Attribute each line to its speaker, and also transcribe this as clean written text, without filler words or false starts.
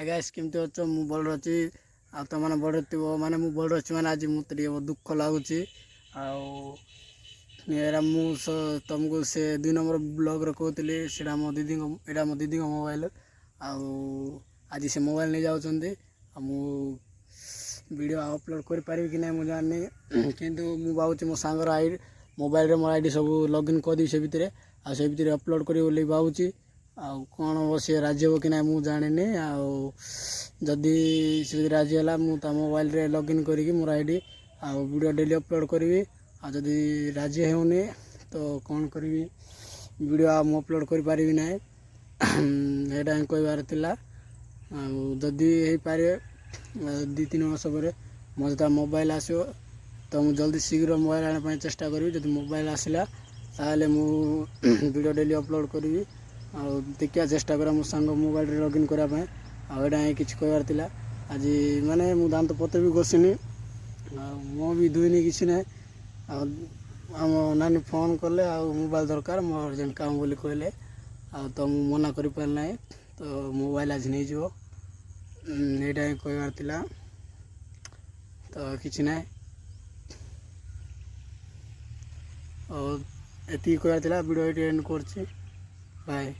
Speaker 1: Guys କେମିତି ଅଛ? ମୁଁ ଭଲ ଅଛି ଆଉ ତମମାନେ ଭଲ ଥିବ ମାନେ ମୁଁ ଭଲ ଅଛି ମାନେ ଆଜି ମୋତେ ଟିକେ ଦୁଃଖ ଲାଗୁଛି ଆଉ ଏରା ମୁଁ ତମକୁ ସେ 2 ନମ୍ବର ବ୍ଲଗ୍ରେ କହୁଥିଲି ସେଇଟା ଏଇଟା ମୋ ଦିଦିଙ୍କ ମୋବାଇଲ୍ ଆଉ ଆଜି ସେ ମୋବାଇଲ୍ ନେଇଯାଉଛନ୍ତି ଆଉ ମୁଁ ଭିଡ଼ିଓ ଅପଲୋଡ଼ କରିପାରିବି କି ନାହିଁ ମୁଁ ଜାଣିନି କିନ୍ତୁ ମୁଁ ଭାବୁଛି ମୋ ସାଙ୍ଗର ମୋବାଇଲ୍ରେ ମୋ ଆଇଡ଼ି ସବୁ ଲଗ୍ଇନ୍ କରିଦେବି ସେ ଭିତରେ ଆଉ ସେ ଭିତରେ ଅପଲୋଡ଼ କରିବି ବୋଲି ଭାବୁଛି ଆଉ କ'ଣ ହେବ ସିଏ ରାଜି ହେବ କି ନାହିଁ ମୁଁ ଜାଣିନି ଆଉ ଯଦି ସେ ରାଜି ହେଲା ମୁଁ ତା ମୋବାଇଲ୍ରେ ଲଗ୍ଇନ୍ କରିକି ମୋର ଆଇଡ଼ି ଆଉ ଭିଡ଼ିଓ ଡେଲି ଅପଲୋଡ଼ କରିବି ଆଉ ଯଦି ରାଜି ହେଉନି ତ କ'ଣ କରିବି ଭିଡ଼ିଓ ଆଉ ମୁଁ ଅପଲୋଡ଼ କରିପାରିବି ନାହିଁ ଏଇଟା ହିଁ କହିବାର ଥିଲା ଆଉ ଯଦି ହେଇପାରିବେ 2-3 ମାସ ପରେ ମୋ ଯେତେବେଳେ ମୋବାଇଲ୍ ଆସିବ ତ ମୁଁ ଜଲ୍ଦି ଶୀଘ୍ର ମୋବାଇଲ୍ ଆଣିବା ପାଇଁ ଚେଷ୍ଟା କରିବି ଯଦି ମୋବାଇଲ୍ ଆସିଲା ତାହେଲେ ମୁଁ ଭିଡ଼ିଓ ଡେଲି ଅପଲୋଡ଼ କରିବି ଆଉ ଦେଖିବା ଚେଷ୍ଟା କରିବା ମୋ ସାଙ୍ଗ ମୋବାଇଲ୍ରେ ଲଗ୍ଇନ୍ କରିବା ପାଇଁ ଆଉ ଏଇଟା ହିଁ କିଛି କହିବାର ଥିଲା ଆଜି ମାନେ ମୁଁ ଦାନ୍ତ ପତ୍ର ବି ଘଷିନି ଆଉ ମୁଁ ବି ଧୋଇନି କିଛି ନାହିଁ ଆଉ ଆମ ନାନୀ ଫୋନ୍ କଲେ ଆଉ ମୋବାଇଲ୍ ଦରକାର ମୋ ଅର୍ଜେଣ୍ଟ କାମ ବୋଲି କହିଲେ ଆଉ ତ ମୁଁ ମନା କରିପାରିଲି ନାହିଁ ତ ମୋବାଇଲ୍ ଆଜି ନେଇଯିବ ଏଇଟା ହିଁ କହିବାର ଥିଲା ତ କିଛି ନାହିଁ ଆଉ ଏତିକି କହିବାର ଥିଲା ଭିଡ଼ିଓ ଏଠି ଏଣ୍ଡ କରୁଛି ବାଏ।